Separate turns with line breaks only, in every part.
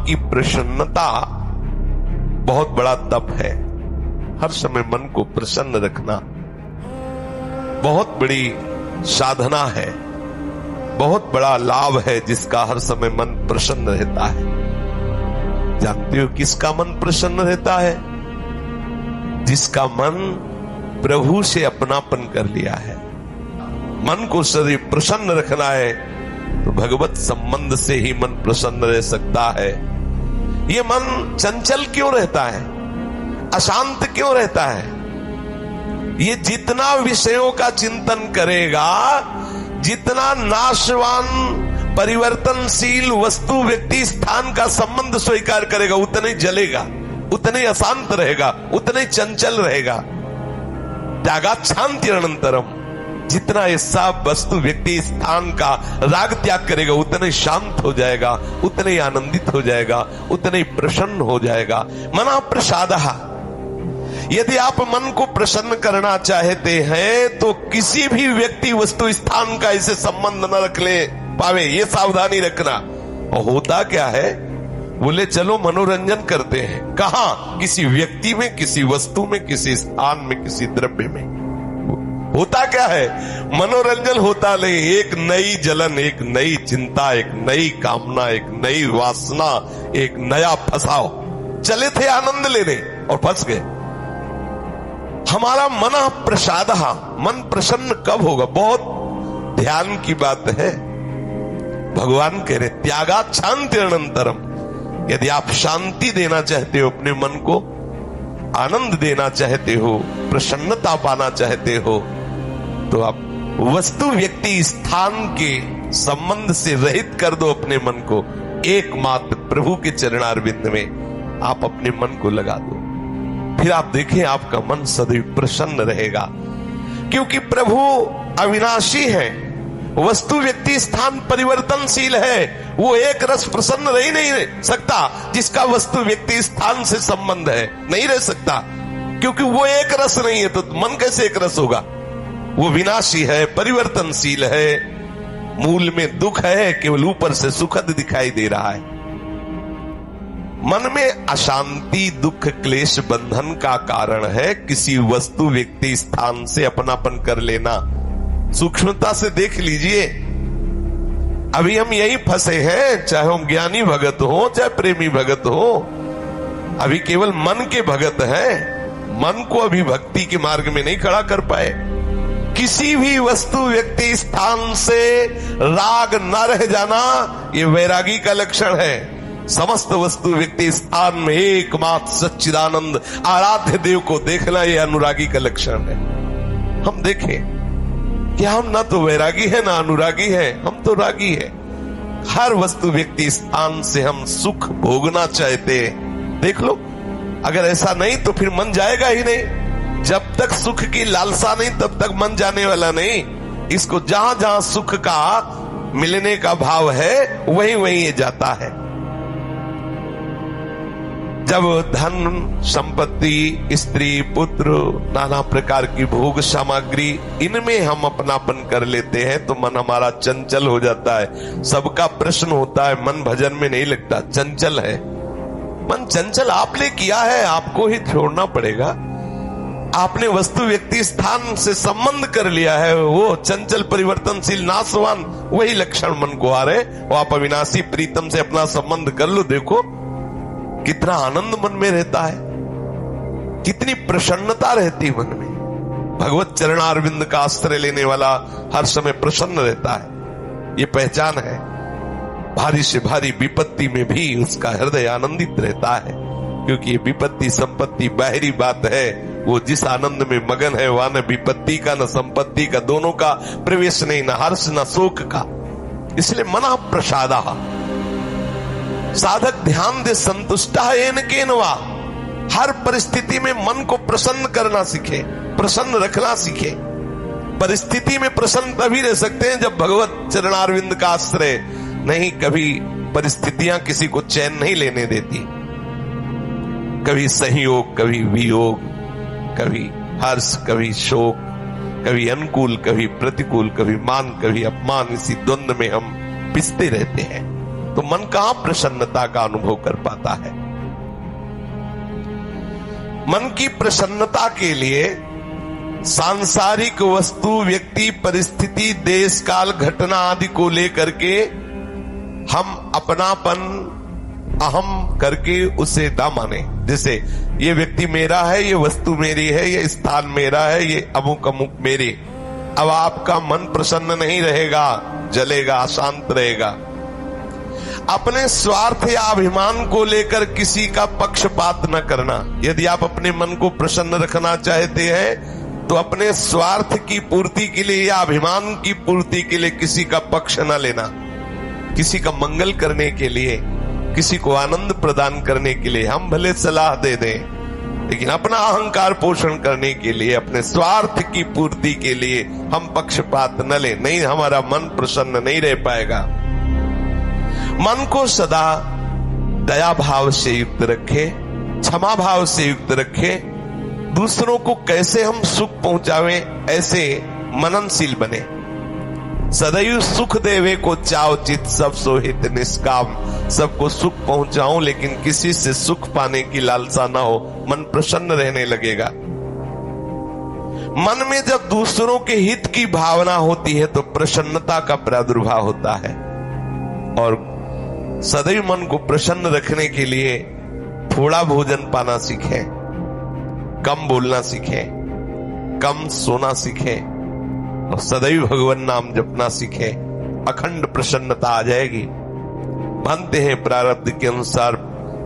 की प्रसन्नता बहुत बड़ा तप है। हर समय मन को प्रसन्न रखना बहुत बड़ी साधना है, बहुत बड़ा लाभ है जिसका हर समय मन प्रसन्न रहता है। जानते हो किसका मन प्रसन्न रहता है? जिसका मन प्रभु से अपनापन कर लिया है। मन को सदैव प्रसन्न रखना है तो भगवत संबंध से ही मन प्रसन्न रह सकता है। ये मन चंचल क्यों रहता है, अशांत क्यों रहता है? ये जितना विषयों का चिंतन करेगा, जितना नाशवान परिवर्तनशील वस्तु व्यक्ति स्थान का संबंध स्वीकार करेगा, उतना ही जलेगा, उतना ही अशांत रहेगा, उतना ही चंचल रहेगा। त्यागात् शांति अनंतरम, जितना ऐसा वस्तु व्यक्ति स्थान का राग त्याग करेगा उतना ही शांत हो जाएगा, उतना ही आनंदित हो जाएगा, उतना ही प्रसन्न हो जाएगा। मना प्रसादः। यदि आप मन को प्रसन्न करना चाहते हैं तो किसी भी व्यक्ति वस्तु स्थान का ऐसे संबंध न रख ले पावे, ये सावधानी रखना। और होता क्या है, बोले चलो मनोरंजन करते हैं। कहां? किसी व्यक्ति में, किसी वस्तु में, किसी स्थान में, किसी द्रव्य में। होता क्या है, मनोरंजन होता नहीं, एक नई जलन, एक नई चिंता, एक नई कामना, एक नई वासना, एक नया फसाव। चले थे आनंद लेने और फंस गए। हमारा मन प्रसाद, मन प्रसन्न कब होगा? बहुत ध्यान की बात है। भगवान कह रहे त्यागात् शांति अनंतरम। यदि आप शांति देना चाहते हो अपने मन को, आनंद देना चाहते हो, प्रसन्नता पाना चाहते हो, तो आप वस्तु व्यक्ति स्थान के संबंध से रहित कर दो अपने मन को। एकमात्र प्रभु के चरणारविंद में आप अपने मन को लगा दो। फिर आप देखें आपका मन सदैव प्रसन्न रहेगा, क्योंकि प्रभु अविनाशी है, वस्तु व्यक्ति स्थान परिवर्तनशील है। वो एक रस प्रसन्न रह ही नहीं सकता जिसका वस्तु व्यक्ति स्थान से संबंध है, नहीं रह सकता, क्योंकि वो एक रस नहीं है तो मन कैसे एक रस होगा? वो विनाशी है, परिवर्तनशील है, मूल में दुख है, केवल ऊपर से सुखद दिखाई दे रहा है। मन में अशांति, दुख, क्लेश, बंधन का कारण है किसी वस्तु व्यक्ति स्थान से अपनापन कर लेना। सूक्ष्मता से देख लीजिए, अभी हम यही फंसे हैं, चाहे हम ज्ञानी भगत हो चाहे प्रेमी भगत हो, अभी केवल मन के भगत हैं। मन को अभी भक्ति के मार्ग में नहीं खड़ा कर पाए। किसी भी वस्तु व्यक्ति स्थान से राग न रह जाना ये वैरागी का लक्षण है। समस्त वस्तु व्यक्ति स्थान में एकमात्र सच्चिदानंद आराध्य देव को देखना ये अनुरागी का लक्षण है। हम देखें कि हम ना तो वैरागी है ना अनुरागी है, हम तो रागी है। हर वस्तु व्यक्ति स्थान से हम सुख भोगना चाहते हैं। देख लो, अगर ऐसा नहीं तो फिर मन जाएगा ही नहीं। जब तक सुख की लालसा नहीं तब तक मन जाने वाला नहीं। इसको जहां जहां सुख का मिलने का भाव है वहीं वहीं ये जाता है। जब धन, संपत्ति, स्त्री, पुत्र, नाना प्रकार की भोग सामग्री, इनमें हम अपनापन कर लेते हैं तो मन हमारा चंचल हो जाता है। सबका प्रश्न होता है, मन भजन में नहीं लगता, चंचल है। मन चंचल आपने किया है, आपको ही छोड़ना पड़ेगा। आपने वस्तु व्यक्ति स्थान से संबंध कर लिया है, वो चंचल परिवर्तनशील नाशवान वही लक्षण मन को आ रहे। वो आप अविनाशी प्रीतम से अपना संबंध कर लो, देखो कितना आनंद मन में रहता है, कितनी प्रसन्नता रहती मन में। भगवत चरणारविंद का आश्रय लेने वाला हर समय प्रसन्न रहता है, ये पहचान है। भारी से भारी विपत्ति में भी उसका हृदय आनंदित रहता है, क्योंकि ये विपत्ति संपत्ति बाहरी बात है। वो जिस आनंद में मगन है वहां न विपत्ति का न संपत्ति का दोनों का प्रवेश नहीं, न हर्ष न शोक का। इसलिए मना प्रसादा। साधक ध्यान दे संतुष्टा येन केनवा। हर परिस्थिति में मन को प्रसन्न करना सीखे, प्रसन्न रखना सीखे। परिस्थिति में प्रसन्न तभी रह सकते हैं जब भगवत चरणारविंद का आश्रय नहीं। कभी परिस्थितियां किसी को चैन नहीं लेने देती। कभी सहयोग, कभी वियोग, कभी हर्ष, कभी शोक, कभी अनुकूल, कभी प्रतिकूल, कभी मान, कभी अपमान। इसी द्वंद्व में हम पिसते रहते हैं। तो मन कहां प्रसन्नता का अनुभव कर पाता है। मन की प्रसन्नता के लिए सांसारिक वस्तु, व्यक्ति, परिस्थिति, देश काल, घटना आदि को लेकर के हम अपनापन, अहम करके उसे ना माने। जैसे ये व्यक्ति मेरा है, ये वस्तु मेरी है, ये स्थान मेरा है, ये अमुक अमुक मेरे। अब आपका मन प्रसन्न नहीं रहेगा, जलेगा, अशांत रहेगा। अपने स्वार्थ या अभिमान को लेकर किसी का पक्षपात न करना। यदि आप अपने मन को प्रसन्न रखना चाहते हैं तो अपने स्वार्थ की पूर्ति के लिए या अभिमान की पूर्ति के लिए किसी का पक्ष न लेना। किसी का मंगल करने के लिए, किसी को आनंद प्रदान करने के लिए हम भले सलाह दे दें, लेकिन अपना अहंकार पोषण करने के लिए, अपने स्वार्थ की पूर्ति के लिए हम पक्षपात न लें। नहीं, हमारा मन प्रसन्न नहीं रह पाएगा। मन को सदा दया भाव से युक्त रखे, क्षमा भाव से युक्त रखे। दूसरों को कैसे हम सुख पहुंचावें, ऐसे मननशील बने। सदैव सुख देवे को चाव चित, सब सोहित निष्काम। सबको सुख पहुंचाऊं लेकिन किसी से सुख पाने की लालसा ना हो, मन प्रसन्न रहने लगेगा। मन में जब दूसरों के हित की भावना होती है तो प्रसन्नता का प्रादुर्भाव होता है। और सदैव मन को प्रसन्न रखने के लिए थोड़ा भोजन पाना सीखें, कम बोलना सीखें, कम सोना सीखें और सदैव भगवान नाम जपना सीखें। अखंड प्रसन्नता आ जाएगी। मानते हैं प्रारब्ध के अनुसार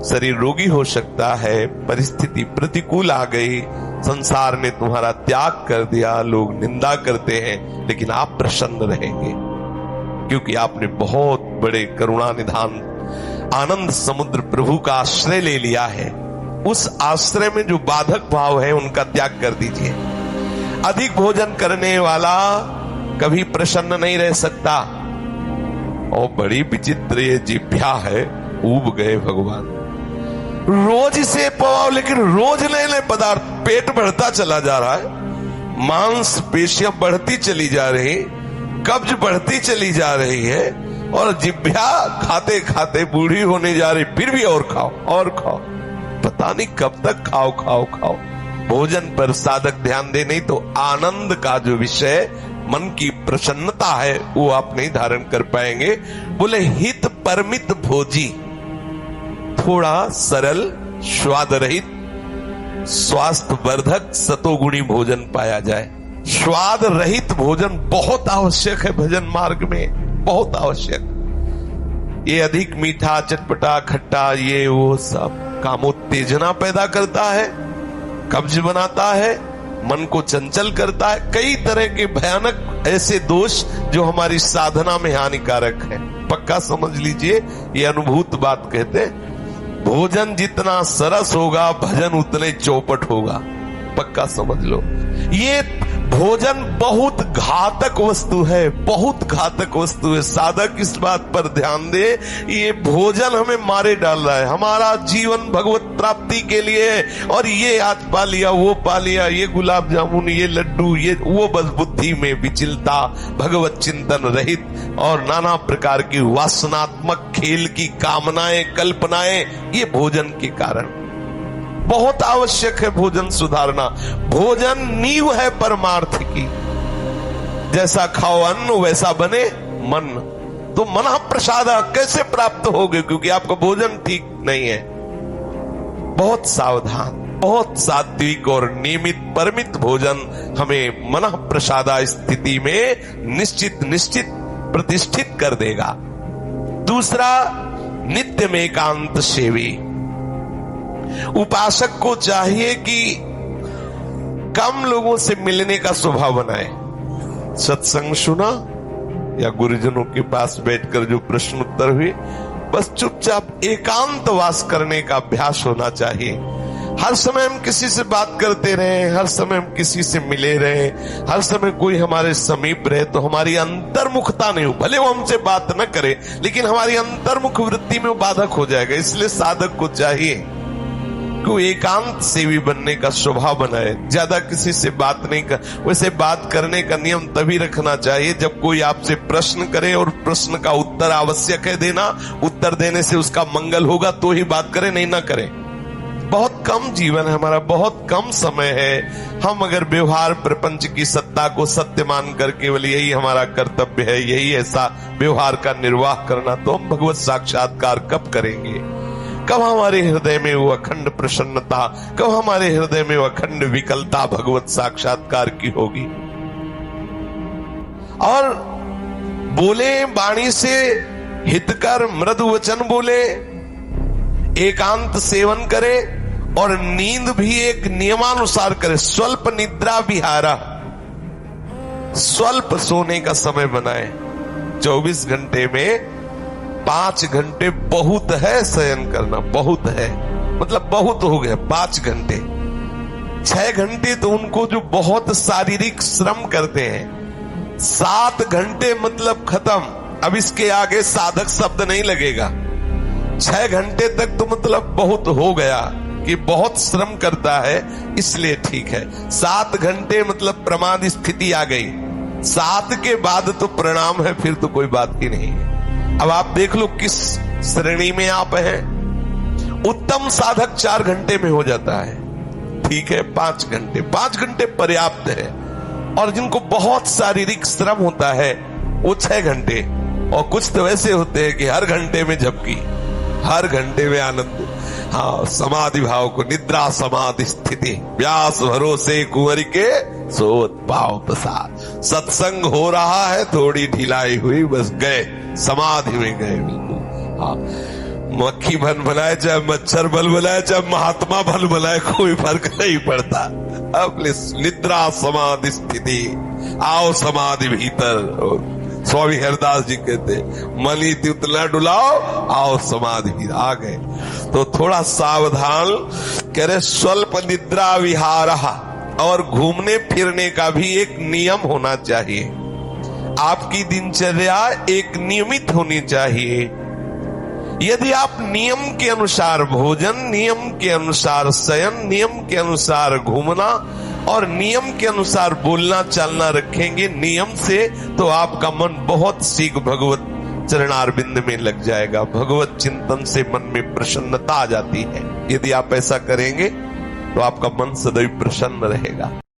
शरीर रोगी हो सकता है, परिस्थिति प्रतिकूल आ गई, संसार ने तुम्हारा त्याग कर दिया, लोग निंदा करते हैं, लेकिन आप प्रसन्न रहेंगे क्योंकि आपने बहुत बड़े करुणा निधान आनंद समुद्र प्रभु का आश्रय ले लिया है। उस आश्रय में जो बाधक भाव है उनका त्याग कर दीजिए। अधिक भोजन करने वाला कभी प्रसन्न नहीं रह सकता। और बड़ी विचित्र ये जिभ्या है, ऊब गए भगवान। रोज इसे पवाओ लेकिन रोज नए नए पदार्थ, पेट बढ़ता चला जा रहा है, मांस पेशियां बढ़ती चली जा रही, कब्ज बढ़ती चली जा रही है और जिभ्या खाते खाते बूढ़ी होने जा रही, फिर भी और खाओ और खाओ। पता नहीं कब तक खाओ खाओ खाओ। भोजन पर साधक ध्यान दे, नहीं तो आनंद का जो विषय मन की प्रसन्नता है वो आप नहीं धारण कर पाएंगे। बोले हित परमित भोजी, थोड़ा सरल, स्वाद रहित, स्वास्थ्य वर्धक, सतोगुणी भोजन पाया जाए। स्वाद रहित भोजन बहुत आवश्यक है भजन मार्ग में, बहुत आवश्यक। ये अधिक मीठा, चटपटा, खट्टा, ये वो सब कामोत्तेजना पैदा करता है, कब्ज बनाता है, मन को चंचल करता है। कई तरह के भयानक ऐसे दोष जो हमारी साधना में हानिकारक है। पक्का समझ लीजिए, ये अनुभूत बात कहते हैं। भोजन जितना सरस होगा भजन उतने चौपट होगा। पक्का समझ लो, ये भोजन बहुत घातक वस्तु है, बहुत घातक वस्तु है। साधक इस बात पर ध्यान दे, ये भोजन हमें मारे डाल रहा है। हमारा जीवन भगवत प्राप्ति के लिए है और ये आज पा लिया, वो पा लिया, ये गुलाब जामुन, ये लड्डू, ये वो, बस बुद्धि में विचलता, भगवत चिंतन रहित और नाना प्रकार की वासनात्मक खेल की कामनाएं, कल्पनाएं, ये भोजन के कारण। बहुत आवश्यक है भोजन सुधारना। भोजन नींव है परमार्थ की। जैसा खाओ अन्न वैसा बने मन। तो मन प्रसाद कैसे प्राप्त होगे, क्योंकि आपका भोजन ठीक नहीं है। बहुत सावधान, बहुत सात्विक और नियमित परमित भोजन हमें मन प्रसादा स्थिति में निश्चित प्रतिष्ठित कर देगा। दूसरा, नित्य में एकांत सेवी। उपासक को चाहिए कि कम लोगों से मिलने का स्वभाव बनाए। सत्संग सुना या गुरुजनों के पास बैठकर जो प्रश्न उत्तर हुए, बस चुपचाप एकांत वास करने का अभ्यास होना चाहिए। हर समय हम किसी से बात करते रहे, हर समय हम किसी से मिले रहे, हर समय कोई हमारे समीप रहे, तो हमारी अंतर्मुखता नहीं हो। भले वो हमसे बात न करे लेकिन हमारी अंतर्मुख वृत्ति में वो बाधक हो जाएगा। इसलिए साधक को चाहिए को एकांत सेवी बनने का स्वभाव बनाए, ज्यादा किसी से बात नहीं कर। वैसे बात करने का नियम तभी रखना चाहिए जब कोई आपसे प्रश्न करे और प्रश्न का उत्तर आवश्यक है देना, उत्तर देने से उसका मंगल होगा तो ही बात करें, नहीं ना करें। बहुत कम जीवन है हमारा, बहुत कम समय है। हम अगर व्यवहार प्रपंच की सत्ता को सत्य मान कर केवल यही हमारा कर्तव्य है, यही ऐसा व्यवहार का निर्वाह करना, तो हम भगवत साक्षात्कार कब करेंगे? कब हमारे हृदय में वो अखंड प्रसन्नता, कब हमारे हृदय में वो अखंड विकलता भगवत साक्षात्कार की होगी? और बोले वाणी से हितकर मृदु वचन बोले, एकांत सेवन करे और नींद भी एक नियमानुसार करे। स्वल्प निद्रा विहारा, स्वल्प सोने का समय बनाए। 24 घंटे में 5 घंटे बहुत है शयन करना, बहुत है, मतलब बहुत हो गया 5 घंटे। 6 घंटे तो उनको जो बहुत शारीरिक श्रम करते हैं, 7 घंटे मतलब खत्म, अब इसके आगे साधक शब्द नहीं लगेगा। 6 घंटे तक तो मतलब बहुत हो गया कि बहुत श्रम करता है, इसलिए ठीक है। 7 घंटे मतलब प्रमाद स्थिति आ गई, 7 के बाद तो प्रणाम है, फिर तो कोई बात ही नहीं है। अब आप देख लो किस श्रेणी में आप हैं। उत्तम साधक 4 घंटे में हो जाता है, ठीक है। 5 घंटे पर्याप्त है। और जिनको बहुत शारीरिक श्रम होता है वो 6 घंटे, और कुछ तो ऐसे होते हैं कि हर घंटे में झपकी, हर घंटे में आनंद। हाँ, समाधि भाव को निद्रा समाधि स्थिति, व्यास भरोसे कुंवर के सोत पाव प्रसाद। सत्संग हो रहा है, थोड़ी ढिलाई हुई, बस गए, समाधि में गए बिल्कुल। हाँ, मक्खी भन बनाए चाहे मच्छर बल बनाए चाहे महात्मा भल बनाए, कोई फर्क नहीं पड़ता। अब निद्रा समाधि स्थिति, आओ समाधि भीतर। स्वामी हरदास जी कहते मनी उतना डुलाओ, आओ समाधि आ गए। तो थोड़ा सावधान करे। स्वल्प निद्रा विहारा, और घूमने फिरने का भी एक नियम होना चाहिए। आपकी दिनचर्या एक नियमित होनी चाहिए। यदि आप नियम के अनुसार भोजन, नियम के अनुसार शयन, नियम के अनुसार घूमना और नियम के अनुसार बोलना चालना रखेंगे नियम से, तो आपका मन बहुत शीघ्र भगवत चरणारविंद में लग जाएगा। भगवत चिंतन से मन में प्रसन्नता आ जाती है। यदि आप ऐसा करेंगे तो आपका मन सदैव प्रसन्न रहेगा।